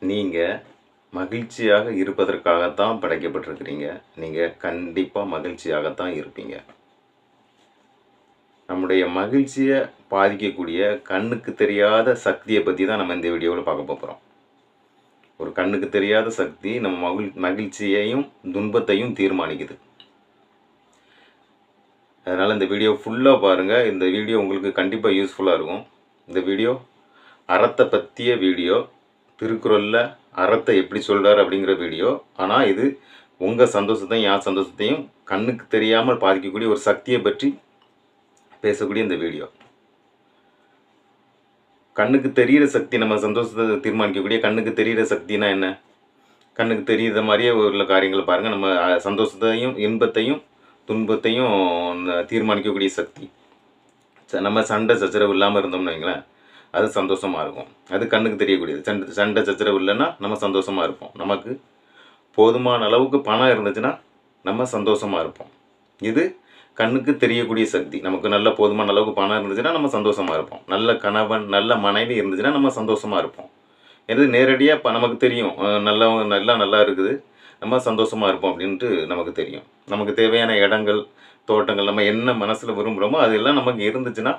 நீங்கள் மகிழ்ச்சியாக இருப்பதற்காகத்தான் படைக்கப்பட்டிருக்கிறீங்க. நீங்கள் கண்டிப்பாக மகிழ்ச்சியாகத்தான் இருப்பீங்க. நம்முடைய மகிழ்ச்சியை பாதிக்கக்கூடிய கண்ணுக்கு தெரியாத சக்தியை பற்றி தான் நம்ம இந்த வீடியோவில் பார்க்க போகிறோம். ஒரு கண்ணுக்கு தெரியாத சக்தி நம்ம மகிழ்ச்சியையும் துன்பத்தையும் தீர்மானிக்குது. அதனால் இந்த வீடியோ ஃபுல்லாக பாருங்கள். இந்த வீடியோ உங்களுக்கு கண்டிப்பாக யூஸ்ஃபுல்லாக இருக்கும். இந்த வீடியோ அறத்தை பற்றிய வீடியோ. திருக்குறளில் அறத்தை எப்படி சொல்கிறார் அப்படிங்கிற வீடியோ. ஆனால் இது உங்கள் சந்தோஷத்தையும் என் சந்தோஷத்தையும் கண்ணுக்கு தெரியாமல் பாதிக்கக்கூடிய ஒரு சக்தியை பற்றி பேசக்கூடிய இந்த வீடியோ. கண்ணுக்கு தெரிகிற சக்தி நம்ம சந்தோஷத்தை தீர்மானிக்கக்கூடிய கண்ணுக்கு தெரிகிற சக்தினா என்ன? கண்ணுக்கு தெரிகிற மாதிரியே உள்ள காரியங்களை பாருங்கள். நம்ம சந்தோஷத்தையும் இன்பத்தையும் துன்பத்தையும் தீர்மானிக்கக்கூடிய சக்தி. நம்ம சண்டை சச்சரவு இல்லாமல் இருந்தோம்னு வைங்களேன், அது சந்தோஷமாக இருக்கும். அது கண்ணுக்கு தெரியக்கூடியது. சண்டை சச்சரவு இல்லைன்னா நம்ம சந்தோஷமாக இருப்போம். நமக்கு போதுமான அளவுக்கு பணம் இருந்துச்சுன்னா நம்ம சந்தோஷமாக இருப்போம். இது கண்ணுக்கு தெரியக்கூடிய சக்தி. நமக்கு நல்ல போதுமான அளவுக்கு பணம் இருந்துச்சுன்னா நம்ம சந்தோஷமாக இருப்போம். நல்ல கணவன் நல்ல மனைவி இருந்துச்சுன்னா நம்ம சந்தோஷமாக இருப்போம். இது நேரடியாக நமக்கு தெரியும். நல்லா இருக்குது, நம்ம சந்தோஷமாக இருப்போம் அப்படின்ட்டு நமக்கு தெரியும். நமக்கு தேவையான இடங்கள், தோட்டங்கள், நம்ம என்ன மனசில் விரும்புகிறோமோ அதெல்லாம் நமக்கு இருந்துச்சுன்னா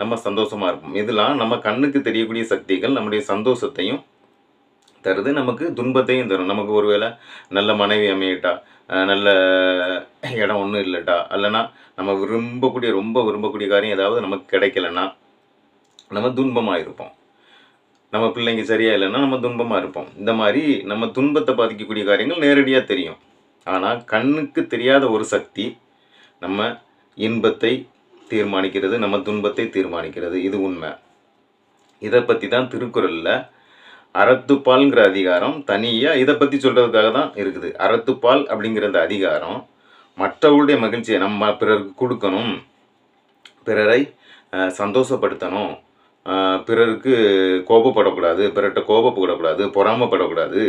நம்ம சந்தோஷமாக இருப்போம். இதெல்லாம் நம்ம கண்ணுக்கு தெரியக்கூடிய சக்திகள் நம்முடைய சந்தோஷத்தையும் தருது, நமக்கு துன்பத்தையும் தரும். நமக்கு ஒருவேளை நல்ல மனைவி அமையிட்டா, நல்ல இடம் ஒன்றும் இல்லைட்டா, இல்லைன்னா நம்ம ரொம்ப விரும்பக்கூடிய காரியம் ஏதாவது நமக்கு கிடைக்கலன்னா நம்ம துன்பமாக இருப்போம். நம்ம பிள்ளைங்க சரியாக இல்லைன்னா நம்ம துன்பமாக இருப்போம். இந்த மாதிரி நம்ம துன்பத்தை பாதிக்கக்கூடிய காரியங்கள் நேரடியாக தெரியும். ஆனால் கண்ணுக்கு தெரியாத ஒரு சக்தி நம்ம இன்பத்தை தீர்மானிக்கிறது, நம்ம துன்பத்தை தீர்மானிக்கிறது. இது உண்மை. இதை பற்றி தான் திருக்குறளில் அறத்துப்பால்ங்கிற அதிகாரம் தனியாக இதை பற்றி சொல்கிறதுக்காக தான் இருக்குது. அறத்துப்பால் அப்படிங்கிற அந்த அதிகாரம் மற்றவர்களுடைய மகிழ்ச்சியை நம்ம பிறருக்கு கொடுக்கணும், பிறரை சந்தோஷப்படுத்தணும், பிறருக்கு கோபப்படக்கூடாது, பிறர்கிட்ட கோபப்படக்கூடாது, பொறாமப்படக்கூடாது,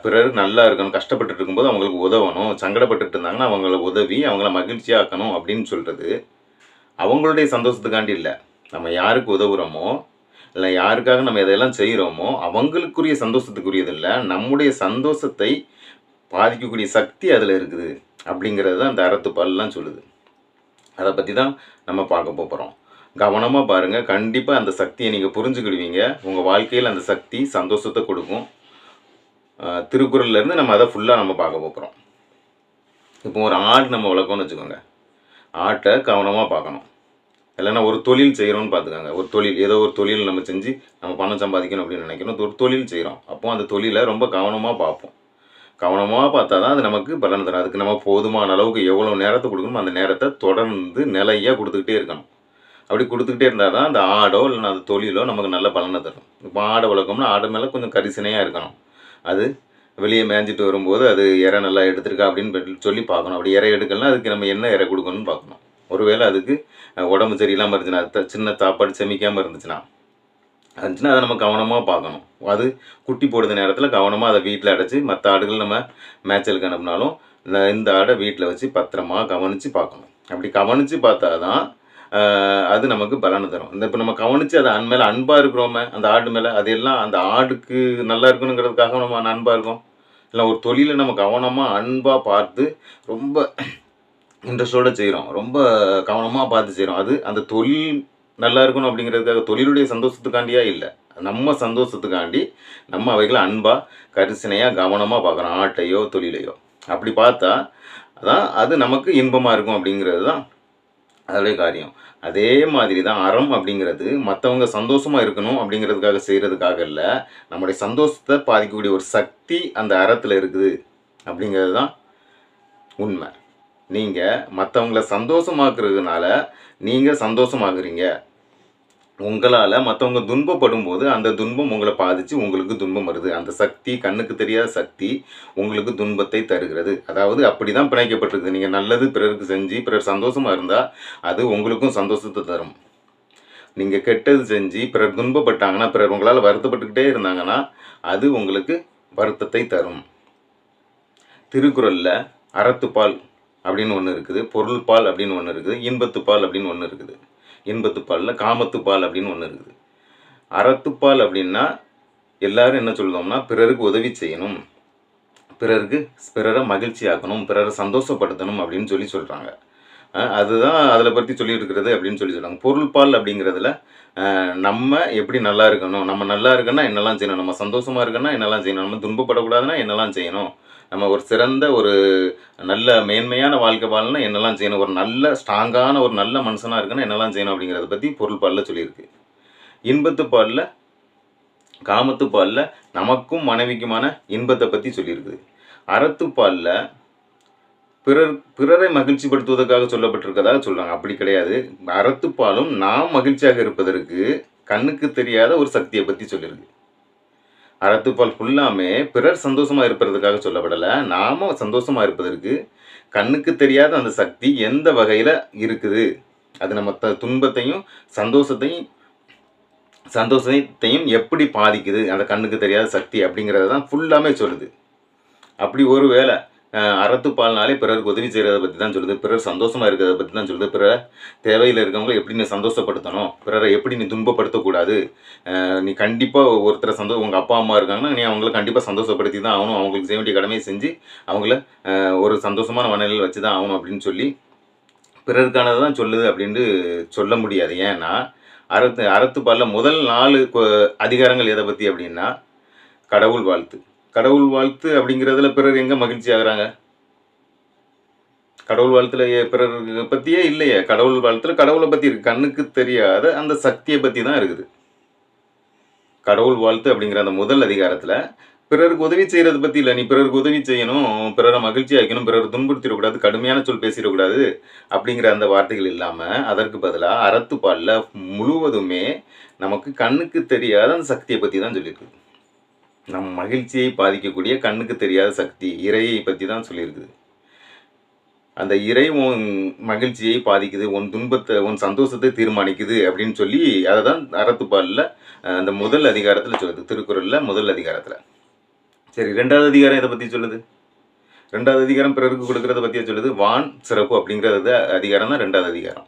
பிறர் நல்லா இருக்கணும், கஷ்டப்பட்டுட்டு இருக்கும்போது அவங்களுக்கு உதவணும், சங்கடப்பட்டுட்டு இருந்தாங்கன்னா அவங்கள உதவி அவங்கள மகிழ்ச்சியாக்கணும் அப்படின்னு சொல்கிறது அவங்களுடைய சந்தோஷத்துக்காண்டி இல்லை. நம்ம யாருக்கு உதவுகிறோமோ இல்லை யாருக்காக நம்ம எதையெல்லாம் செய்கிறோமோ அவங்களுக்குரிய சந்தோஷத்துக்குரியது இல்லை, நம்முடைய சந்தோஷத்தை பாதிக்கக்கூடிய சக்தி அதில் இருக்குது அப்படிங்கிறது தான் அந்த அறத்துப்பால்லாம் சொல்லுது. அதை பற்றி தான் நம்ம பார்க்க போகிறோம். கவனமாக பாருங்கள். கண்டிப்பாக அந்த சக்தியை நீங்கள் புரிஞ்சுக்கிடுவீங்க. உங்கள் வாழ்க்கையில் அந்த சக்தி சந்தோஷத்தை கொடுக்கும். திருக்குறள்லேருந்து நம்ம அதை ஃபுல்லாக நம்ம பார்க்க போகிறோம். இப்போ ஒரு ஆடு நம்ம வளர்க்கணும்னு வச்சுக்கோங்க. ஆட்டை கவனமாக பார்க்கணும். இல்லைன்னா ஒரு தொழில் செய்கிறோன்னு பார்த்துக்கோங்க. ஒரு தொழில், ஏதோ ஒரு தொழில் நம்ம செஞ்சு நம்ம பணம் சம்பாதிக்கணும் அப்படின்னு நினைக்கணும். ஒரு தொழில் செய்கிறோம். அப்போது அந்த தொழிலை ரொம்ப கவனமாக பார்ப்போம். கவனமாக பார்த்தா தான் அது நமக்கு பலன் தரும். அதுக்கு நம்ம போதுமான அளவுக்கு எவ்வளோ நேரத்தை கொடுக்கணுமோ அந்த நேரத்தை தொடர்ந்து நிலையாக கொடுத்துக்கிட்டே இருக்கணும். அப்படி கொடுத்துக்கிட்டே இருந்தால் தான் அந்த ஆடோ இல்லைன்னா அந்த தொழிலோ நமக்கு நல்ல பலனை தரும். இப்போ ஆடை வளர்க்கணும்னா ஆடு மேலே கொஞ்சம் கரிசனையாக இருக்கணும். அது வெளியே மேய்ஞ்சிட்டு வரும்போது அது இறை நல்லா எடுத்துருக்கா அப்படின்னு சொல்லி பார்க்கணும். அப்படி இறை எடுக்கலன்னா அதுக்கு நம்ம என்ன இறை கொடுக்கணும்னு பார்க்கணும். ஒருவேளை அதுக்கு உடம்பு சரியில்லாமல் இருந்துச்சுன்னா, அது சின்ன சாப்பாடு செமிக்காமல் இருந்துச்சுன்னா அதை நம்ம கவனமாக பார்க்கணும். அது குட்டி போடுற நேரத்தில் கவனமாக அதை வீட்டில் அடைச்சி மற்ற ஆடுகள் நம்ம மேய்ச்சலுக்கு அனுப்புனாலும் இந்த ஆடை வீட்டில் வச்சு பத்திரமா கவனித்து பார்க்கணும். அப்படி கவனித்து பார்த்தா தான் அது நமக்கு பலனை தரும். இப்போ நம்ம கவனித்து அதை மேலே அன்பாக இருக்கிறோமே அந்த ஆடு மேலே, அது எல்லாம் அந்த ஆடுக்கு நல்லா இருக்கணுங்கிறதுக்காக நம்ம அன்பாக இருக்கோம். இல்லை ஒரு தொழிலை நம்ம கவனமாக அன்பாக பார்த்து ரொம்ப இன்ட்ரெஸ்டோடு செய்கிறோம், ரொம்ப கவனமாக பார்த்து செய்கிறோம். அது அந்த தொழில் நல்லா இருக்கணும் அப்படிங்கிறதுக்காக, தொழிலுடைய சந்தோஷத்துக்காண்டியா இல்லை, நம்ம சந்தோஷத்துக்காண்டி நம்ம அவைகளை அன்பாக கரிசனையாக கவனமாக பார்க்குறோம், ஆட்டையோ தொழிலையோ. அப்படி பார்த்தா தான் அது நமக்கு இன்பமாக இருக்கும் அப்படிங்கிறது தான் அதோடைய காரியம். அதே மாதிரி தான் அறம் அப்படிங்கிறது மற்றவங்க சந்தோஷமாக இருக்கணும் அப்படிங்கிறதுக்காக செய்கிறதுக்காக இல்லை, நம்முடைய சந்தோஷத்தை பாதிக்கக்கூடிய ஒரு சக்தி அந்த அறத்தில் இருக்குது அப்படிங்கிறது தான் உண்மை. நீங்கள் மற்றவங்கள சந்தோஷமாக்குறதுனால நீங்கள் சந்தோஷமாகுறீங்க. உங்களால் மற்றவங்க துன்பப்படும் போது அந்த துன்பம் உங்களை பாதித்து உங்களுக்கு துன்பம் வருது. அந்த சக்தி, கண்ணுக்கு தெரியாத சக்தி உங்களுக்கு துன்பத்தை தருகிறது. அதாவது அப்படி தான் பிணைக்கப்பட்டிருக்குது. நீங்கள் நல்லது பிறருக்கு செஞ்சு பிறர் சந்தோஷமாக இருந்தால் அது உங்களுக்கும் சந்தோஷத்தை தரும். நீங்கள் கெட்டது செஞ்சு பிறர் துன்பப்பட்டாங்கன்னா, பிறர் உங்களால் வருத்தப்பட்டுக்கிட்டே இருந்தாங்கன்னா அது உங்களுக்கு வருத்தத்தை தரும். திருக்குறளில் அறத்துப்பால் அப்படின்னு ஒன்று இருக்குது, பொருள்பால் அப்படின்னு ஒன்று இருக்குது, இன்பத்துப்பால் அப்படின்னு ஒன்று இருக்குது. இன்பத்துப்பாலில் காமத்துப்பால் அப்படின்னு ஒன்று இருக்குது. அறத்துப்பால் அப்படின்னா எல்லாரும் என்ன சொல்லுவோம்னா, பிறருக்கு உதவி செய்யணும், பிறரை மகிழ்ச்சியாக்கணும், பிறரை சந்தோஷப்படுத்தணும் அப்படின்னு சொல்றாங்க. அதுதான் அதில் பற்றி சொல்லியிருக்கிறது அப்படின்னு சொல்கிறாங்க. பொருள்பால் அப்படிங்கிறதுல நம்ம எப்படி நல்லா இருக்கணும், நம்ம நல்லா இருக்கணும்னா என்னெல்லாம் செய்யணும், நம்ம சந்தோஷமாக இருக்கணும்னா என்னெல்லாம் செய்யணும், நம்ம துன்பப்படக்கூடாதுன்னா என்னெல்லாம் செய்யணும், நம்ம ஒரு சிறந்த ஒரு நல்ல மேன்மையான வாழ்க்கை வாழணும்னா என்னெல்லாம் செய்யணும், ஒரு நல்ல ஸ்ட்ராங்கான ஒரு நல்ல மனுஷனாக இருக்குன்னா என்னெல்லாம் செய்யணும் அப்படிங்கிறத பற்றி பொருள்பாலில் சொல்லியிருக்கு. இன்பத்துப்பாலில், காமத்துப்பாலில் நமக்கும் மனைவிக்குமான இன்பத்தை பற்றி சொல்லியிருக்குது. அறத்துப்பாலில் பிறரை மகிழ்ச்சிப்படுத்துவதற்காக சொல்லப்பட்டிருக்கதாக சொல்கிறாங்க. அப்படி கிடையாது. அறத்துப்பாலும் நாம் மகிழ்ச்சியாக இருப்பதற்கு கண்ணுக்கு தெரியாத ஒரு சக்தியை பற்றி சொல்லியிருக்கு. அறத்துப்பால் ஃபுல்லாமே பிறர் சந்தோஷமாக இருப்பதற்காக சொல்லப்படலை, நாம் சந்தோஷமாக இருப்பதற்கு கண்ணுக்கு தெரியாத அந்த சக்தி எந்த வகையில் இருக்குது, அது நம்ம துன்பத்தையும் சந்தோஷத்தையும் எப்படி பாதிக்குது அந்த கண்ணுக்கு தெரியாத சக்தி அப்படிங்கிறத தான் ஃபுல்லாமே சொல்லுது. அப்படி ஒரு வேளை அறத்துப்பால்னாலே பிறருக்கு உதவி செய்கிறத பற்றி தான் சொல்லுது, பிறர் சந்தோஷமாக இருக்கிறத பற்றி தான் சொல்லுது, பிறர் தேவையில் இருக்கவங்களை எப்படி நீ சந்தோஷப்படுத்தணும், பிறரை எப்படி நீ துன்பப்படுத்தக்கூடாது, நீ கண்டிப்பாக ஒருத்தரை உங்கள் அப்பா அம்மா இருக்காங்கன்னா நீ அவங்கள கண்டிப்பாக சந்தோஷப்படுத்தி தான் ஆகணும், அவங்களுக்கு செய்ய வேண்டிய கடமையை செஞ்சு அவங்கள ஒரு சந்தோஷமான மனநிலையில் வச்சு தான் ஆகணும் அப்படின்னு சொல்லி பிறருக்கானது தான் சொல்லுது அப்படின்ட்டு சொல்ல முடியாது. ஏன்னா அறத்துப்பாலில் முதல் 4 அதிகாரங்கள் எதை பற்றி அப்படின்னா, கடவுள் வாழ்த்து அப்படிங்கிறதுல பிறர் எங்கே மகிழ்ச்சி ஆகுறாங்க? கடவுள் வாழ்த்துல பிறர் பற்றியே இல்லையே. கடவுள் வாழ்த்துல கடவுளை பற்றி இருக்கு, கண்ணுக்கு தெரியாத அந்த சக்தியை பற்றி தான் இருக்குது. கடவுள் வாழ்த்து அப்படிங்கிற அந்த முதல் அதிகாரத்தில் பிறருக்கு உதவி செய்கிறது பற்றி இல்லை. நீ பிறருக்கு உதவி செய்யணும், பிறரை மகிழ்ச்சி ஆக்கணும், பிறர் துன்புறுத்திடக்கூடாது, கடுமையான சொல் பேசிடக்கூடாது அப்படிங்கிற அந்த வார்த்தைகள் இல்லாமல் அதற்கு பதிலாக அறத்துப்பாலில் முழுவதுமே நமக்கு கண்ணுக்கு தெரியாத அந்த சக்தியை பற்றி தான் சொல்லியிருக்கு. நம் மகிழ்ச்சியை பாதிக்கக்கூடிய கண்ணுக்கு தெரியாத சக்தி இறையை பற்றி தான் சொல்லியிருக்குது. அந்த இறை உன் மகிழ்ச்சியை பாதிக்குது, உன் துன்பத்தை உன் சந்தோஷத்தை தீர்மானிக்குது அப்படின்னு சொல்லி அதை தான் அறத்துப்பாலில் அந்த முதல் அதிகாரத்தில் சொல்லுது, திருக்குறளில் முதல் அதிகாரத்தில். சரி, 2வது அதிகாரம் இதை பற்றி சொல்லுது. 2வது அதிகாரம் பிறருக்கு கொடுக்கறத பற்றியே சொல்லுது. வான் சிறப்பு அப்படிங்கிறது அதிகாரம் தான் 2வது அதிகாரம்.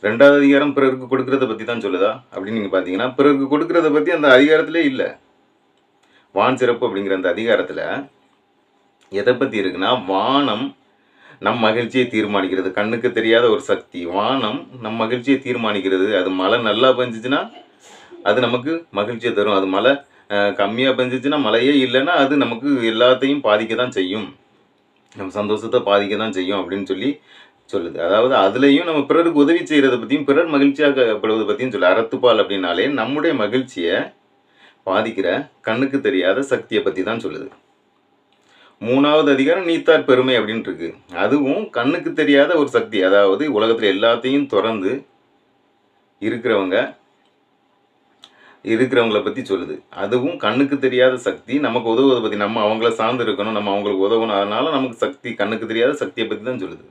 2வது அதிகாரம் பிறருக்கு கொடுக்கறத பற்றி தான் சொல்லுதா அப்படின்னு நீங்கள் பார்த்தீங்கன்னா, பிறருக்கு கொடுக்கறத பற்றி அந்த அதிகாரத்திலே இல்லை. வான் சிறப்பு அப்படிங்கிற அந்த அதிகாரத்தில் எதை பற்றி இருக்குன்னா, வானம் நம் மகிழ்ச்சியை தீர்மானிக்கிறது, கண்ணுக்கு தெரியாத ஒரு சக்தி. வானம் நம் மகிழ்ச்சியை தீர்மானிக்கிறது. அது மழை நல்லா பெஞ்சிச்சுன்னா அது நமக்கு மகிழ்ச்சியை தரும், அது மழை கம்மியாக பெஞ்சிச்சுன்னா, மழையே இல்லைன்னா அது நமக்கு எல்லாத்தையும் பாதிக்க தான் செய்யும், நம்ம சந்தோஷத்தை பாதிக்க தான் செய்யும் அப்படின்னு சொல்லி சொல்லுது. அதாவது அதுலேயும் நம்ம பிறருக்கு உதவி செய்கிறத பற்றியும் பிறர் மகிழ்ச்சியாகப்படுவதை பற்றியும் சொல்லு. அறத்துப்பால் அப்படின்னாலே நம்முடைய மகிழ்ச்சியை பாதிக்கிற கண்ணுக்கு தெரியாத சக்தியை பற்றி தான் சொல்லுது. 3வது அதிகாரம் நீத்தார் பெருமை அப்படின்ட்டு இருக்கு. அதுவும் கண்ணுக்கு தெரியாத ஒரு சக்தி, அதாவது உலகத்தில் எல்லாத்தையும் திறந்து இருக்கிறவங்கள பற்றி சொல்லுது. அதுவும் கண்ணுக்கு தெரியாத சக்தி, நமக்கு உதவுவதை பற்றி, நம்ம அவங்கள சார்ந்து இருக்கணும், நம்ம அவங்களுக்கு உதவணும், அதனால நமக்கு சக்தி கண்ணுக்கு தெரியாத சக்தியை பற்றி தான் சொல்லுது.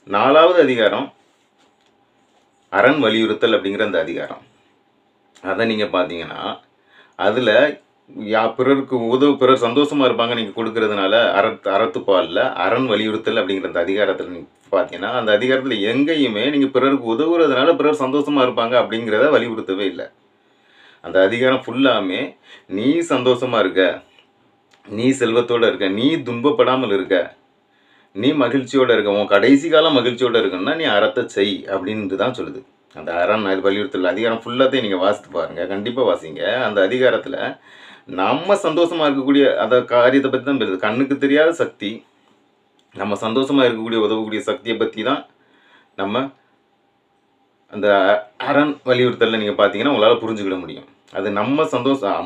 4வது அதிகாரம் அரண் வலியுறுத்தல் அப்படிங்கிற அந்த அதிகாரம். அதை நீங்கள் பார்த்தீங்கன்னா அதில் பிறருக்கு பிறர் சந்தோஷமாக இருப்பாங்க நீங்கள் கொடுக்கறதுனால அறத்துப்பாலில் அரண் வலியுறுத்தல் அப்படிங்கிற அந்த அதிகாரத்தில் நீங்கள் பார்த்தீங்கன்னா, அந்த அதிகாரத்தில் எங்கேயுமே நீங்கள் பிறருக்கு உதவுறதுனால பிறர் சந்தோஷமாக இருப்பாங்க அப்படிங்கிறத வலியுறுத்தவே இல்லை. அந்த அதிகாரம் ஃபுல்லாமே நீ சந்தோஷமாக இருக்க, நீ செல்வத்தோடு இருக்க, நீ துன்பப்படாமல் இருக்க, நீ மகிழ்ச்சியோடு இருக்க, உன் கடைசி காலம் மகிழ்ச்சியோடு இருக்கணும்னா நீ அறத்தை செய் அப்படின்ட்டு தான் சொல்லுது. அந்த அரண் வலியுறுத்தல் அதிகாரம் ஃபுல்லாத்தையும் நீங்கள் வாசித்து பாருங்கள், கண்டிப்பாக வாசிங்க. அந்த அதிகாரத்தில் நம்ம சந்தோஷமாக இருக்கக்கூடிய அந்த காரியத்தை பற்றி தான் பேசுது. கண்ணுக்கு தெரியாத சக்தி, நம்ம சந்தோஷமாக இருக்கக்கூடிய உதவக்கூடிய சக்தியை பற்றி தான் நம்ம அந்த அரண் வலியுறுத்தலில் நீங்கள் பார்த்தீங்கன்னா உங்களால் புரிஞ்சுக்கிட முடியும். அது நம்ம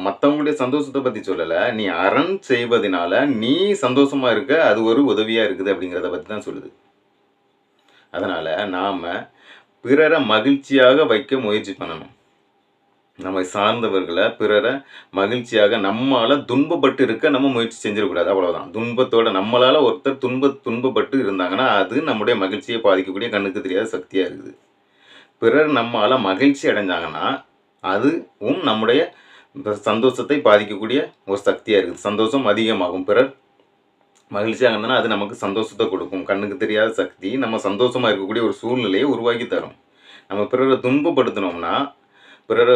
மற்றவங்களுடைய சந்தோஷத்தை பற்றி சொல்லலை, நீ அரண் செய்வதனால நீ சந்தோஷமாக இருக்க, அது ஒரு உதவியாக இருக்குது அப்படிங்கிறத பற்றி தான் சொல்லுது. அதனால் நாம் பிறரை மகிழ்ச்சியாக வைக்க முயற்சி பண்ணணும். நம்மை சார்ந்தவர்களை பிறரை மகிழ்ச்சியாக நம்மளால் துன்பப்பட்டு இருக்க நம்ம முயற்சி செஞ்சிடக்கூடாது, அவ்வளோதான். துன்பத்தோட நம்மளால் ஒருத்தர் துன்பப்பட்டு இருந்தாங்கன்னா அது நம்முடைய மகிழ்ச்சியை பாதிக்கக்கூடிய கண்ணுக்கு தெரியாத சக்தியாக இருக்குது. பிறர் நம்மளால் மகிழ்ச்சி அடைஞ்சாங்கன்னா அதுவும் நம்முடைய சந்தோஷத்தை பாதிக்கக்கூடிய ஒரு சக்தியாக இருக்குது. சந்தோஷம் அதிகமாகும். பிறர் மகிழ்ச்சியாக இருந்ததுன்னா அது நமக்கு சந்தோஷத்தை கொடுக்கும். கண்ணுக்கு தெரியாத சக்தி நம்ம சந்தோஷமாக இருக்கக்கூடிய ஒரு சூழ்நிலையை உருவாக்கி தரும். நம்ம பிறரை துன்பப்படுத்தினோம்னா பிறரை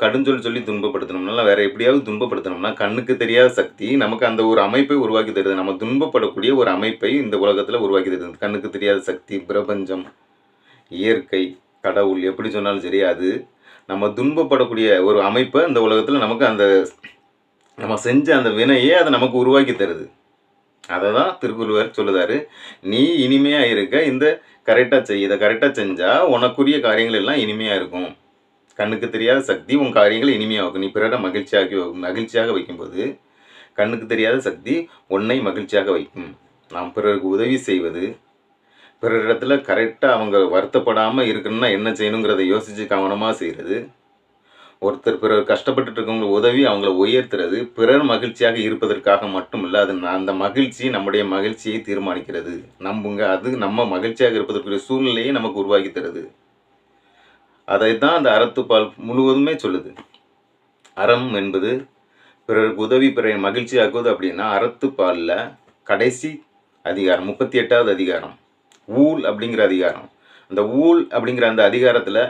கடுஞ்சொல் சொல்லி துன்பப்படுத்தணும்னா வேற எப்படியாவது துன்பப்படுத்தணும்னா கண்ணுக்கு தெரியாத சக்தி நமக்கு அந்த ஒரு அமைப்பை உருவாக்கி தருது. நம்ம துன்பப்படக்கூடிய ஒரு அமைப்பை இந்த உலகத்தில் உருவாக்கி தருது. கண்ணுக்கு தெரியாத சக்தி, பிரபஞ்சம், இயற்கை, கடவுள் எப்படி சொன்னாலும் சரி, அது நம்ம துன்பப்படக்கூடிய ஒரு அமைப்பை இந்த உலகத்தில் நமக்கு அந்த நம்ம செஞ்ச அந்த வினையே அதை நமக்கு உருவாக்கி தருது. அதை தான் திருக்குறள் சொல்லுதாரு, நீ இனிமையாக இருக்க இந்த கரெக்டாக செய், இதை கரெக்டாக செஞ்சால் உனக்குரிய காரியங்கள் எல்லாம் இனிமையாக இருக்கும். கண்ணுக்கு தெரியாத சக்தி உன் காரியங்களை இனிமையாக வைக்கும். நீ பிறரை மகிழ்ச்சியாக வைக்கும்போது கண்ணுக்கு தெரியாத சக்தி உன்னை மகிழ்ச்சியாக வைக்கும். நாம் பிறருக்கு உதவி செய்வது, பிறரிடத்துல கரெக்டாக அவங்க வருத்தப்படாமல் இருக்கணும்னா என்ன செய்யணுங்கிறத யோசித்து கவனமாக செய்கிறது, ஒருத்தர் பிறர் கஷ்டப்பட்டுட்டு இருக்கவங்களை உதவி அவங்கள உயர்த்துறது, பிறர் மகிழ்ச்சியாக இருப்பதற்காக மட்டும் இல்லை, அது அந்த மகிழ்ச்சி நம்முடைய மகிழ்ச்சியை தீர்மானிக்கிறது. நம்புங்க, அது நம்ம மகிழ்ச்சியாக இருப்பதற்குரிய சூழ்நிலையை நமக்கு உருவாக்கி தருது. அதை தான் அந்த அறத்துப்பால் முழுவதுமே சொல்லுது. அறம் என்பது பிறருக்கு உதவி பிறரை மகிழ்ச்சியாக்குவது அப்படின்னா அறத்துப்பாலில் கடைசி அதிகாரம் 38வது அதிகாரம் ஊழ் அப்படிங்கிற அதிகாரம். அந்த ஊழ் அப்படிங்கிற அந்த அதிகாரத்தில்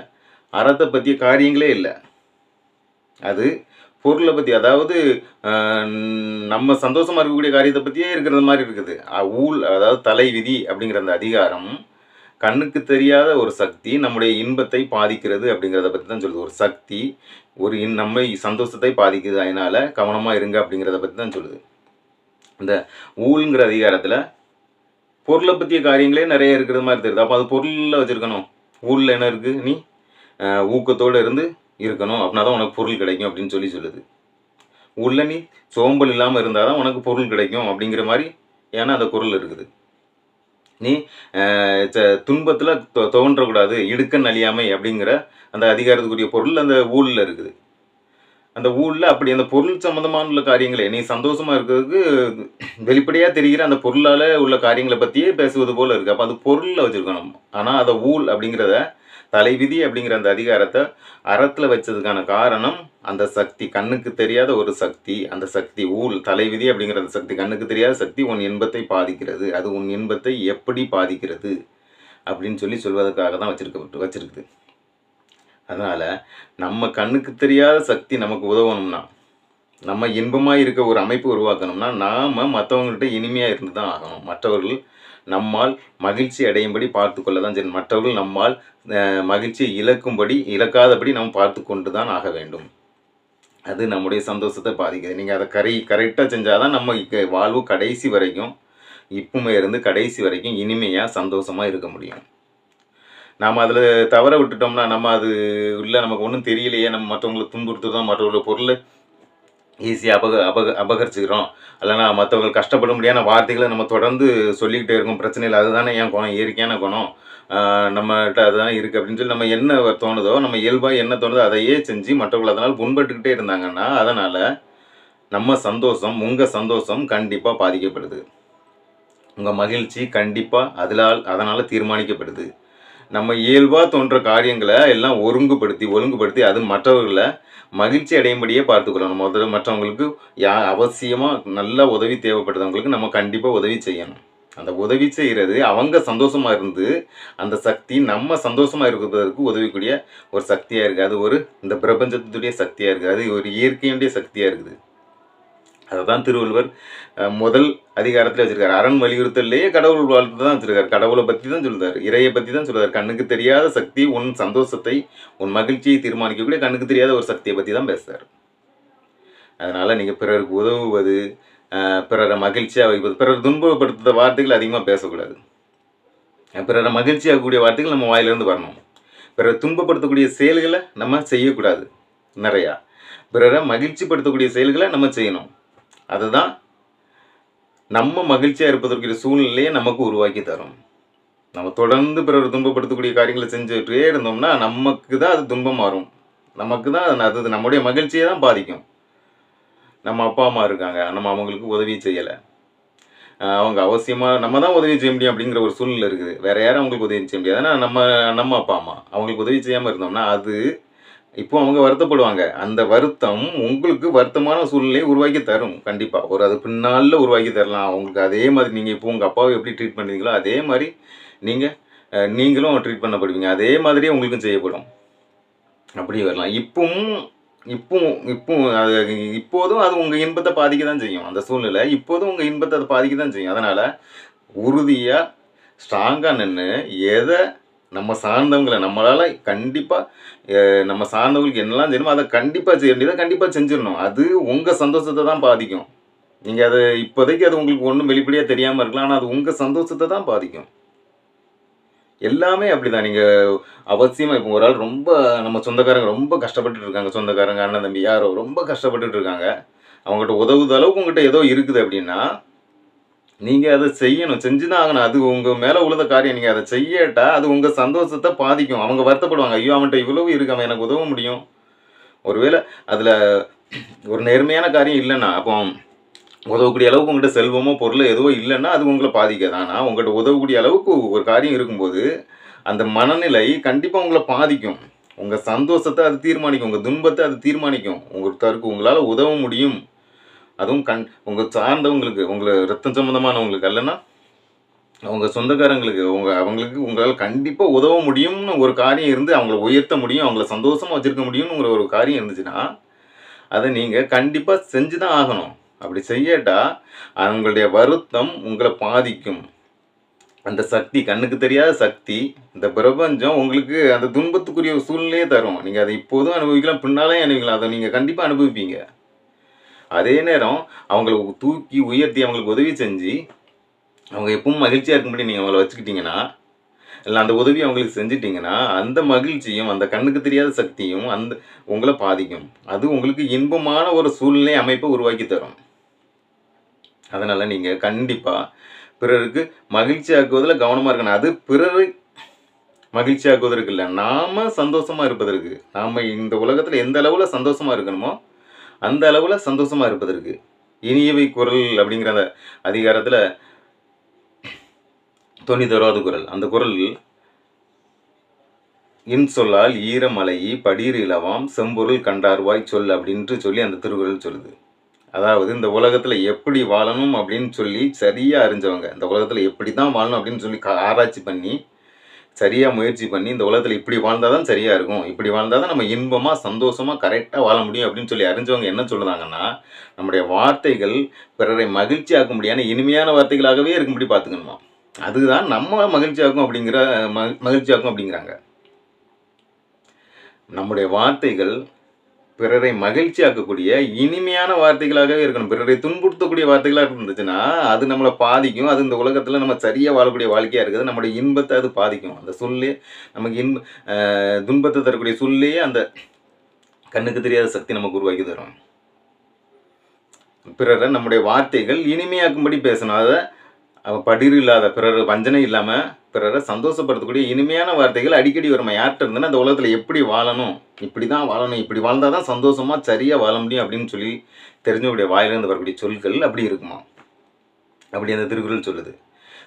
அறத்தை பற்றிய காரியங்களே இல்லை. அது பொருளை பற்றி, அதாவது நம்ம சந்தோஷமாக இருக்கக்கூடிய காரியத்தை பற்றியே இருக்கிறது மாதிரி இருக்குது. ஊழ் அதாவது தலை விதி அப்படிங்கிற அந்த அதிகாரம் கண்ணுக்கு தெரியாத ஒரு சக்தி நம்முடைய இன்பத்தை பாதிக்கிறது அப்படிங்கிறத பற்றி தான் சொல்லுது. ஒரு சக்தி நம்ம சந்தோஷத்தை பாதிக்குது, அதனால் கவனமாக இருங்க அப்படிங்கிறத பற்றி தான் சொல்லுது. இந்த ஊழ்ங்கிற அதிகாரத்தில் பொருளை பற்றிய காரியங்களே நிறைய இருக்கிறது மாதிரி தெரியுது. அப்போ அது பொருளில் வச்சுருக்கணும். ஊழில் என்ன இருக்குது, நீ ஊக்கத்தோடு இருந்து இருக்கணும், அப்படின்னா தான் உனக்கு பொருள் கிடைக்கும் அப்படின்னு சொல்லுது. உள்ள நீ சோம்பல் இல்லாமல் இருந்தால் தான் உனக்கு பொருள் கிடைக்கும் அப்படிங்கிற மாதிரி ஏன்னா அந்த பொருள் இருக்குது. நீ துன்பத்தில் தோன்றக்கூடாது, இடுக்கன் அழியாமை அப்படிங்கிற அந்த அதிகாரத்துக்குரிய பொருள் அந்த ஊழில் இருக்குது. அந்த ஊழில் அப்படி அந்த பொருள் சம்மந்தமான உள்ள காரியங்களே, நீ சந்தோஷமாக இருக்கிறதுக்கு வெளிப்படையாக தெரிகிற அந்த பொருளால் உள்ள காரியங்களை பற்றியே பேசுவது போல் இருக்குது. அப்போ அது பொருளில் வச்சுருக்கணும். ஆனால் அதை ஊழ் அப்படிங்கிறத தலைவிதி அப்படிங்கிற அந்த அதிகாரத்தை அறத்தில் வச்சதுக்கான காரணம் அந்த சக்தி, கண்ணுக்கு தெரியாத ஒரு சக்தி. அந்த சக்தி ஊழ் தலைவிதி அப்படிங்கிற அந்த சக்தி, கண்ணுக்கு தெரியாத சக்தி உன் இன்பத்தை பாதிக்கிறது. அது உன் இன்பத்தை எப்படி பாதிக்கிறது அப்படின்னு சொல்வதற்காக தான் வச்சிருக்குது. அதனால் நம்ம கண்ணுக்கு தெரியாத சக்தி நமக்கு உதவணும்னா, நம்ம இன்பமாக இருக்க ஒரு அமைப்பு உருவாக்கணும்னா நாம் மற்றவங்கள்ட்ட இனிமையாக இருந்து தான் ஆகணும். மற்றவர்கள் நம்மால் மகிழ்ச்சி அடையும்படி பார்த்து கொள்ள தான் சரி. மற்றவர்கள் நம்மால் மகிழ்ச்சியை இழக்காதபடி நம்ம பார்த்து கொண்டு தான் ஆக வேண்டும். அது நம்முடைய சந்தோஷத்தை பாதிக்குது. நீங்கள் அதை கரெக்டாக செஞ்சால் தான் நம்ம வாழ்வு கடைசி வரைக்கும், இப்பவுமே இருந்து கடைசி வரைக்கும் இனிமையாக சந்தோஷமாக இருக்க முடியும். நாம் அதில் தவற விட்டுட்டோம்னா, நம்ம அது இல்லை நமக்கு ஒன்றும் தெரியலையே, நம்ம மற்றவங்களை துன்புறுத்துறோம், மற்றவங்களோட பொருளை ஈஸியாக அபகரிச்சுக்கிறோம், இல்லைனா மற்றவங்க கஷ்டப்பட முடியாத வார்த்தைகளை நம்ம தொடர்ந்து சொல்லிக்கிட்டே இருக்கோம். பிரச்சனை இல்லை, அதுதானே என் குணம், இயற்கையான குணம், நம்மகிட்ட அதுதான் இருக்குது அப்படின்னு சொல்லி நம்ம என்ன தோணுதோ, நம்ம இயல்பாக என்ன தோணுதோ அதையே செஞ்சு மற்றவர்கள் அதனால் புண்பட்டுக்கிட்டே இருந்தாங்கன்னா, அதனால் நம்ம சந்தோஷம், உங்கள் சந்தோஷம் கண்டிப்பாக பாதிக்கப்படுது. உங்கள் மகிழ்ச்சி கண்டிப்பாக அதனால் தீர்மானிக்கப்படுது. நம்ம இயல்பாக தோன்ற காரியங்களை எல்லாம் ஒழுங்குபடுத்தி அது மற்றவர்களை மகிழ்ச்சி அடையும்படியே பார்த்துக்கொள்ளணும். முதல்ல மற்றவங்களுக்கு அவசியமாக நல்ல உதவி தேவைப்படுறவங்களுக்கு நம்ம கண்டிப்பாக உதவி செய்யணும். அந்த உதவி செய்கிறது அவங்க சந்தோஷமாக இருந்து அந்த சக்தி நம்ம சந்தோஷமாக இருக்கிறதுக்கு உதவிக்கூடிய ஒரு சக்தியாக இருக்குது. அது இந்த பிரபஞ்சத்துடைய சக்தியாக இருக்குது. அது ஒரு இயற்கையுடைய சக்தியாக இருக்குது. அதை தான் திருவள்ளுவர் முதல் அதிகாரத்தில் வச்சுருக்காரு. அரண் வலியுறுத்தலையே கடவுள் வாழ்த்து தான் வச்சுருக்காரு. கடவுளை பற்றி தான் சொல்லுவார், இறையை பற்றி தான் சொல்லுவார். கண்ணுக்கு தெரியாத சக்தி உன் சந்தோஷத்தை, உன் மகிழ்ச்சியை தீர்மானிக்கக்கூடிய கண்ணுக்கு தெரியாத ஒரு சக்தியை பற்றி தான் பேசுகிறார். அதனால் நீங்கள் பிறருக்கு உதவுவது, பிறரை மகிழ்ச்சியாக வைப்பது, பிறர் துன்பப்படுத்துகிற வார்த்தைகள் அதிகமாக பேசக்கூடாது. பிறரை மகிழ்ச்சியாகக்கூடிய வார்த்தைகள் நம்ம வாயிலிருந்து வரணும். பிறரை துன்பப்படுத்தக்கூடிய செயல்களை நம்ம செய்யக்கூடாது. நிறையா பிறரை மகிழ்ச்சிப்படுத்தக்கூடிய செயல்களை நம்ம செய்யணும். அதுதான் நம்ம மகிழ்ச்சியாக இருப்பதற்குரிய சூழ்நிலையை நமக்கு உருவாக்கி தரும். நம்ம தொடர்ந்து பிறர் துன்பப்படுத்தக்கூடிய காரியங்களை செஞ்சுட்டே இருந்தோம்னா நமக்கு தான் அது துன்பம் மாறும். நமக்கு தான் அது நம்முடைய மகிழ்ச்சியை தான் பாதிக்கும். நம்ம அப்பா அம்மா இருக்காங்க, நம்ம அவங்களுக்கு உதவி செய்யலை, அவங்க அவசியமாக நம்ம தான் உதவி செய்ய முடியும் அப்படிங்கிற ஒரு சூழ்நிலை இருக்குது. வேறு யாரும் அவங்களுக்கு உதவி செய்ய முடியாது. ஆனால் நம்ம அப்பா அம்மா அவங்களுக்கு உதவி செய்யாமல் இருந்தோம்னா அது இப்போ அவங்க வருத்தப்படுவாங்க. அந்த வருத்தம் உங்களுக்கு வருத்தமான சூழ்நிலையை உருவாக்கி தரும். கண்டிப்பாக அது பின்னாளில் உருவாக்கி தரலாம். அவங்களுக்கு அதே மாதிரி நீங்கள் இப்போ உங்கள் அப்பாவை எப்படி ட்ரீட் பண்ணுறீங்களோ அதே மாதிரி நீங்களும் ட்ரீட் பண்ணப்படுவீங்க. அதே மாதிரியே உங்களுக்கும் செய்யப்படும். அப்படி வரலாம். இப்பவும் இப்பவும் இப்பவும் அது இப்போதும் அது உங்க இன்பத்த பாதிக்க தான் செய்யும். அந்த சூழ்நிலை இப்போதும் உங்க இன்பத்த அது பாதிக்க தான் செய்யும். அதனால உறுதியா, ஸ்ட்ராங்கா நின்னு, எத நம்ம சார்ந்தவங்கள நம்மளால கண்டிப்பா நம்ம சார்ந்தவங்களுக்கு என்னலாம் செய்யணுமோ, அத கண்டிப்பா செய்ய வேண்டியத கண்டிப்பா செஞ்சிரணும். அது உங்க சந்தோஷத்த தான் பாதிக்கும். நீங்க அத இப்போதைக்கு அது உங்களுக்கு ஒண்ணும் வெளிப்படையா தெரியாம இருக்கலாம். ஆனா அது உங்க சந்தோஷத்த தான் பாதிக்கும். எல்லாமே அப்படிதான். நீங்க அவசியமா இப்போ ஒரு ஆள் ரொம்ப நம்ம சொந்தக்காரங்க ரொம்ப கஷ்டப்பட்டுட்டு இருக்காங்க. சொந்தக்காரங்க, அண்ணன், தம்பி யாரோ ரொம்ப கஷ்டப்பட்டுட்டு இருக்காங்க. அவங்ககிட்ட உதவுத அளவுக்கு உங்ககிட்ட ஏதோ இருக்குது அப்படின்னா, நீங்க அத செய்யணும். செஞ்சு தான் ஆகணும். அது உங்க மேல உழுத காரியம். நீங்க அத செய்யாட்டா, அது உங்க சந்தோஷத்த பாதிக்கும். அவங்க வருத்தப்படுவாங்க. ஐயோ! அவன்ட்ட இவ்வளவு இருக்கு. அவன் எனக்கு உதவ முடியும். ஒருவேள அதுல ஒரு நேர்மையான காரியம் இல்லன்னா, அப்போ உதவக்கூடிய அளவுக்கு உங்ககிட்ட செல்வமோ, பொருளோ எதுவோ இல்லன்னா, அது உங்கள பாதிக்காது. ஆனா, உங்ககிட்ட உதவக்கூடிய அளவுக்கு ஒரு காரியம் இருக்கும்போது, அந்த மனநிலை கண்டிப்பா உங்கள பாதிக்கும். உங்க சந்தோஷத்த அது தீர்மானிக்கும். உங்க துன்பத்த அது தீர்மானிக்கும். ஒருத்தருக்கு உங்களால உதவ முடியும். அதுவும் உங்க சார்ந்தவங்களுக்கு, உங்கள ரத்தம் சம்பந்தமானவங்களுக்கு அல்லன்னா, உங்க சொந்தக்காரங்களுக்கு, அவங்களுக்கு உங்களால கண்டிப்பா உதவ முடியும்னு ஒரு காரியம் இருந்து, அவங்கள உயர்த்த முடியும், அவங்கள சந்தோஷமா வச்சிருக்க முடியும்ங்கிற ஒரு காரியம் இருந்துச்சுன்னா, அத நீங்க கண்டிப்பா செஞ்சு தான் ஆகணும். அப்படி செய்யாட்டா, அவங்களுடைய வருத்தம் உங்கள பாதிக்கும். அந்த சக்தி, கண்ணுக்கு தெரியாத சக்தி, இந்த பிரபஞ்சம் உங்களுக்கு அந்த துன்பத்துக்குரிய ஒரு சூழ்நிலையே தரும். நீங்க அத இப்போதும் அனுபவிக்கலாம், பின்னாலயும் அனுபவிக்கலாம். அத நீங்க கண்டிப்பா அனுபவிப்பீங்க. அதே நேரம் அவங்கள தூக்கி உயர்த்தி அவங்களுக்கு உதவி செஞ்சு, அவங்க எப்பவும் மகிழ்ச்சியா இருக்கும்படி நீங்க அவங்கள வச்சுக்கிட்டீங்கன்னா, இல்ல அந்த உதவிய அவங்களுக்கு செஞ்சுட்டீங்கன்னா, அந்த மகிழ்ச்சியும், அந்த கண்ணுக்கு தெரியாத சக்தியும் உங்கள பாதிக்கும். அது உங்களுக்கு இன்பமான ஒரு சூழ்நிலை அமைப்ப உருவாக்கி தரும். அதனால நீங்க கண்டிப்பா பிறருக்கு மகிழ்ச்சியாக்குவதில கவனமா இருக்கணும். அது பிறரை மகிழ்ச்சியாக்குவதற்கு இல்ல. நாம சந்தோஷமா இருப்பதற்கு. நாம இந்த உலகத்தில எந்த அளவுல சந்தோஷமா இருக்கணுமோ, அந்த அளவுல சந்தோஷமா இருப்பதற்கு. இனியவை குரல் அப்படிங்கிற அந்த அதிகாரத்தில 91வது குறள். அந்த குறள் இன்சொல்லால் ஈரமலையி படிர் இலவாம் செம்பொருள் கண்டார்வாய் சொல் அப்படின்ட்டு சொல்லி அந்த திருக்குறள் சொல்லுது. அதாவது இந்த உலகத்துல எப்படி வாழணும் அப்படின்னு சொல்லி சரியா அறிஞ்சவங்க. இந்த உலகத்துல எப்படி தான் வாழணும் அப்படின்னு சொல்லி ஆராய்ச்சி பண்ணி, சரியா முயற்சி பண்ணி, இந்த உலகத்துல இப்படி வாழ்ந்தா தான் சரியா இருக்கும். இப்படி வாழ்ந்தா தான் நம்ம இன்பமா, சந்தோஷமா, கரெக்ட்டா வாழ முடியும் அப்படின்னு சொல்லி அறிஞ்சவங்க என்ன சொல்லுதாங்கன்னா, நம்முடைய வார்த்தைகள் பிறரை மகிழ்ச்சியாக்கும்படியான இனிமையான வார்த்தைகளாகவே இருக்கும்படி பார்த்துக்கணுமாம். அதுதான் நம்ம மகிழ்ச்சியாக்கும் மகிழ்ச்சியாக்கும் அப்படிங்கிறாங்க. நம்முடைய வார்த்தைகள் பிறரை மகிழ்ச்சியாக்கக்கூடிய இனிமையான வார்த்தைகளாகவே இருக்கணும். பிறரை துன்புறுத்தக்கூடிய வார்த்தைகளா இருந்துச்சுன்னா, அது நம்மள பாதிக்கும். அது இந்த உலகத்தில நம்ம சரியா வாழக்கூடிய வாழ்க்கையா இருக்காது. நம்முடைய இன்பத்த அது பாதிக்கும். அந்த சொல்லே நமக்கு துன்பத்த தரக்கூடிய சொல்லையே அந்த கண்ணுக்கு தெரியாத சக்தி நமக்கு உருவாக்கி தரும். பிறரை நம்முடைய வார்த்தைகள் இனிமையாக்கும்படி பேசணும். படிர் இல்லாத பிறர் வஞ்சனை இல்லாம பிறரை சந்தோஷப்படுத்தக்கூடிய இனிமையான வார்த்தைகள் அடிக்கடி வருமா யார்கிட்ட இருந்துன்னா அந்த உலகத்தில் எப்படி வாழணும், இப்படி தான் வாழணும், இப்படி வாழ்ந்தால் தான் சந்தோஷமாக சரியாக வாழ முடியும் அப்படின்னு சொல்லி தெரிஞ்சவருடைய வாயிலிருந்து வரக்கூடிய சொற்கள் அப்படி இருக்குமா. அப்படி அந்த திருக்குறள் சொல்லுது.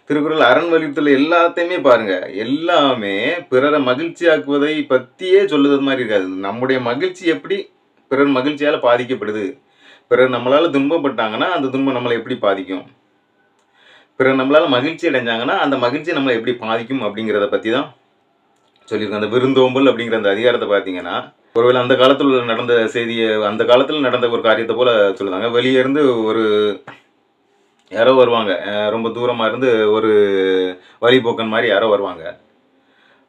திருக்குறள் அரண் வலியுறுத்தல் எல்லாத்தையுமே பாருங்க, எல்லாமே பிறரை மகிழ்ச்சியாக்குவதை பற்றியே சொல்லுறது மாதிரி இருக்காது. நம்முடைய மகிழ்ச்சி எப்படி பிறர் மகிழ்ச்சியால் பாதிக்கப்படுது, பிறர் நம்மளால் துன்பப்பட்டாங்கன்னா அந்த துன்பம் நம்மளை எப்படி பாதிக்கும், பிறர் நம்மளால மகிழ்ச்சி அடைஞ்சாங்கன்னா அந்த மகிழ்ச்சி நம்மளை எப்படி பாதிக்கும் அப்படிங்கிறத பற்றி தான் சொல்லியிருக்கோம். அந்த விருந்தோம்பல் அப்படிங்கிற அந்த அதிகாரத்தை பார்த்தீங்கன்னா, ஒருவேளை அந்த காலத்தில் நடந்த செய்தியை, அந்த காலத்தில் நடந்த ஒரு காரியத்தை போல சொல்லுதாங்க. வெளியே இருந்து ஒரு யாரோ வருவாங்க, ரொம்ப தூரமாக இருந்து ஒரு வழிபோக்கன் மாதிரி யாரோ வருவாங்க.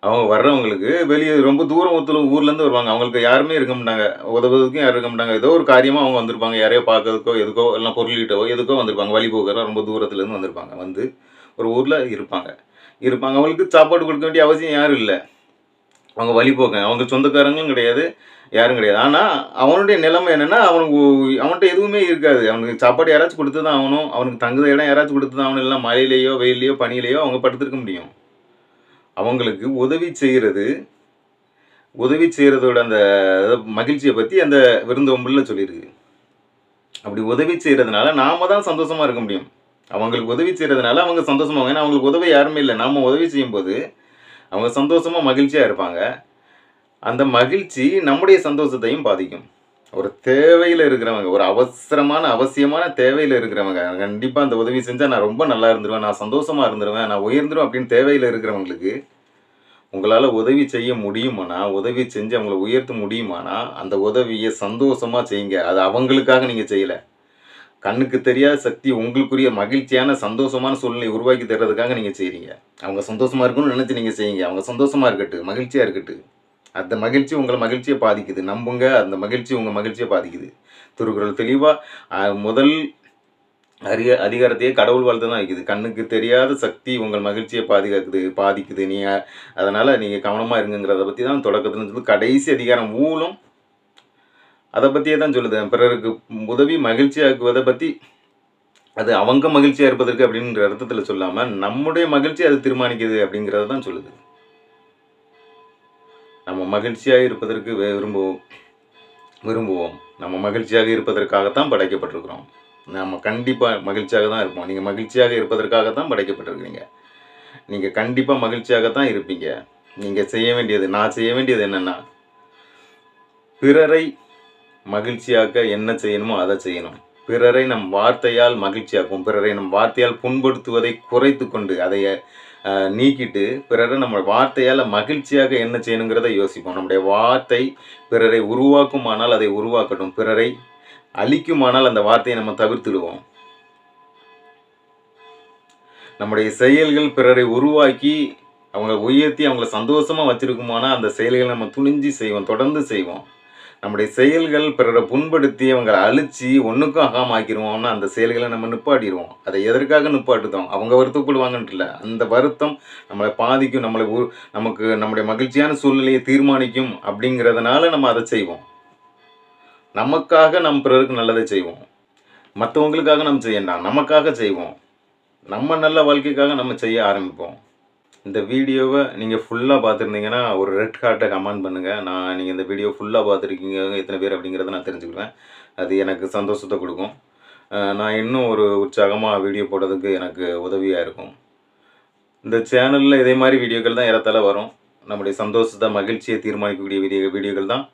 அவங்க வர்றவங்களுக்கு வெளியே ரொம்ப தூரம் ஊர்லேருந்து வருவாங்க. அவங்களுக்கு யாருமே இருக்க மாட்டாங்க, உதவுறதுக்கும் யாரும் இருக்க மாட்டாங்க. ஏதோ ஒரு காரியமாக அவங்க வந்திருப்பாங்க. யாரையோ பார்க்கறதுக்கோ எதுக்கோ இல்லைனா பொருளீட்டவோ எதுக்கோ வந்திருப்பாங்க. வழிபோக்கராக ரொம்ப தூரத்துலேருந்து வந்திருப்பாங்க. வந்து ஒரு ஊரில் இருப்பாங்க. அவங்களுக்கு சாப்பாடு கொடுக்க வேண்டிய அவசியம் யாரும் இல்லை. அவங்க வழிபோக்கன், அவங்க சொந்தக்காரங்களும் கிடையாது, யாரும் கிடையாது. ஆனால் அவனுடைய நிலைமை என்னென்னா, அவன்கிட்ட எதுவுமே இருக்காது. அவனுக்கு சாப்பாடு யாராச்சும் கொடுத்து தான் ஆகணும். அவனுக்கு தங்குத இடம் யாராச்சும் கொடுத்து தான் ஆகணும். இல்லைனா மழையிலையோ வெயிலையோ பனியிலையோ அவங்க படுத்திருக்க முடியும். அவங்களுக்கு உதவி செய்கிறதோட அந்த மகிழ்ச்சியை பற்றி அந்த விருந்தோம்பலில் சொல்லியிருக்கு. அப்படி உதவி செய்கிறதுனால நாம தான் சந்தோஷமாக இருக்க முடியும். அவங்களுக்கு உதவி செய்கிறதுனால அவங்க சந்தோஷமாக, ஏன்னா அவங்களுக்கு உதவி யாருமே இல்லை. நாம் உதவி செய்யும்போது அவங்க சந்தோஷமாக மகிழ்ச்சியாக இருப்பாங்க. அந்த மகிழ்ச்சி நம்முடைய சந்தோஷத்தையும் பாதிக்கும். ஒரு தேவையில் இருக்கிறவங்க, ஒரு அவசியமான தேவையில் இருக்கிறவங்க கண்டிப்பாக அந்த உதவி செஞ்சால் நான் ரொம்ப நல்லா இருந்துருவேன், நான் சந்தோஷமாக இருந்துருவேன், நான் உயர்ந்துருவேன் அப்படின்னு தேவையில் இருக்கிறவங்களுக்கு உங்களால் உதவி செய்ய முடியுமானா, உதவி செஞ்சு அவங்கள உயர்த்த முடியுமானா, அந்த உதவியை சந்தோஷமாக செய்யுங்க. அது அவங்களுக்காக நீங்கள் செய்யலை. கண்ணுக்கு தெரியாத சக்தி உங்களுக்குரிய மகிழ்ச்சியான, சந்தோஷமான சூழ்நிலையை உருவாக்கி தர்றதுக்காக நீங்கள் செய்கிறீங்க. அவங்க சந்தோஷமாக இருக்கணும்னு நினச்சி நீங்கள் செய்யுங்க. அவங்க சந்தோஷமாக இருக்கட்டும், மகிழ்ச்சியாக இருக்கட்டும். அந்த மகிழ்ச்சி உங்களை மகிழ்ச்சியை பாதிக்குது. நம்புங்க, அந்த மகிழ்ச்சி உங்கள் மகிழ்ச்சியை பாதிக்குது. திருக்குறள் தெளிவாக முதல் அதிகாரத்தையே கடவுள் வாழ்த்து தான் வைக்குது. கண்ணுக்கு தெரியாத சக்தி உங்கள் மகிழ்ச்சியை பாதிக்குது. அதனால் நீங்கள் கவனமாக இருங்கிறத பற்றி தான் தொடக்கத்தில் சொல்லி கடைசி அதிகாரம் ஊழும் அதை பற்றியே தான் சொல்லுது. பிறருக்கு உதவி மகிழ்ச்சியாக்குவதை பற்றி, அது அவங்க மகிழ்ச்சியாக இருப்பதற்கு அப்படின்ற அர்த்தத்தில் சொல்லாமல் நம்முடைய மகிழ்ச்சி அது தீர்மானிக்குது அப்படிங்கிறத தான் சொல்லுது. நம்ம மகிழ்ச்சியாக இருப்பதற்கு விரும்புவோம். நம்ம மகிழ்ச்சியாக இருப்பதற்காகத்தான் படைக்கப்பட்டிருக்கிறோம். நம்ம கண்டிப்பாக மகிழ்ச்சியாக தான் இருப்போம். நீங்கள் மகிழ்ச்சியாக இருப்பதற்காகத்தான் படைக்கப்பட்டிருக்கிறீங்க. நீங்கள் கண்டிப்பாக மகிழ்ச்சியாகத்தான் இருப்பீங்க. நீங்கள் செய்ய வேண்டியது, நான் செய்ய வேண்டியது என்னென்னா, பிறரை மகிழ்ச்சியாக்க என்ன செய்யணுமோ அதை செய்யணும். பிறரை நம் வார்த்தையால் மகிழ்ச்சியாக்கும். பிறரை நம் வார்த்தையால் புண்படுத்துவதை குறைத்து கொண்டு அதை நீக்கிட்டு பிறரை நம்ம வார்த்தையால் மகிழ்ச்சியாக என்ன செய்யணுங்கிறத யோசிப்போம். நம்முடைய வார்த்தை பிறரை உருவாக்குமானால் அதை உருவாக்கட்டும். பிறரை அழிக்குமானால் அந்த வார்த்தையை நம்ம தவிர்த்துடுவோம். நம்முடைய செயல்கள் பிறரை உருவாக்கி அவங்களை உயர்த்தி அவங்கள சந்தோஷமாக வச்சுருக்குமானால் அந்த செயல்களை நம்ம துணிஞ்சு செய்வோம், தொடர்ந்து செய்வோம். நம்முடைய செயல்கள் பிறரை புண்படுத்தி அவங்களை அழித்து ஒன்றுக்கும் ஆகாமாக்கிடுவோம்னா அந்த செயல்களை நம்ம நிப்பாட்டிடுவோம். அதை எதற்காக நிப்பாட்டுதோம்? அவங்க வருத்தப்படுவாங்கன்ட்டு இல்லை, அந்த வருத்தம் நம்மளை பாதிக்கும், நமக்கு நம்முடைய மகிழ்ச்சியான சூழ்நிலையை தீர்மானிக்கும் அப்படிங்கிறதுனால நம்ம அதை செய்வோம். நமக்காக நம்ம பிறருக்கு நல்லதை செய்வோம். மற்றவங்களுக்காக நம்ம செய்யண்டாம், நமக்காக செய்வோம். நம்ம நல்ல வாழ்க்கைக்காக நம்ம செய்ய ஆரம்பிப்போம். இந்த வீடியோவை நீங்கள் ஃபுல்லாக பார்த்துருந்தீங்கன்னா ஒரு ரெட் ஹார்ட்டை கமெண்ட் பண்ணுங்கள். நீங்கள் இந்த வீடியோ ஃபுல்லாக பார்த்துருக்கீங்க எத்தனை பேர் அப்படிங்கிறத நான் தெரிஞ்சுக்குவேன். அது எனக்கு சந்தோஷத்தை கொடுக்கும். நான் இன்னும் ஒரு உற்சாகமாக வீடியோ போடுறதுக்கு எனக்கு உதவியாக இருக்கும். இந்த சேனலில் இதே மாதிரி வீடியோக்கள் தான் ஏறத்தாழ வரும். நம்முடைய சந்தோஷத்தை, மகிழ்ச்சியை தீர்மானிக்கக்கூடிய வீடியோக்கள் தான்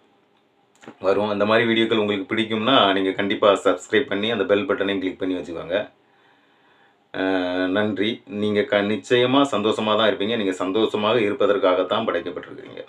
வரும். அந்த மாதிரி வீடியோக்கள் உங்களுக்கு பிடிக்கும்னா நீங்கள் கண்டிப்பாக சப்ஸ்கிரைப் பண்ணி அந்த பெல் பட்டனையும் கிளிக் பண்ணி வச்சுக்கோங்க. நன்றி. நீங்கள் நிச்சயமாக சந்தோஷமாக தான் இருப்பீங்க. நீங்கள் சந்தோஷமாக இருப்பதற்காகத்தான் படைக்கப்பட்டிருக்கிறீங்க.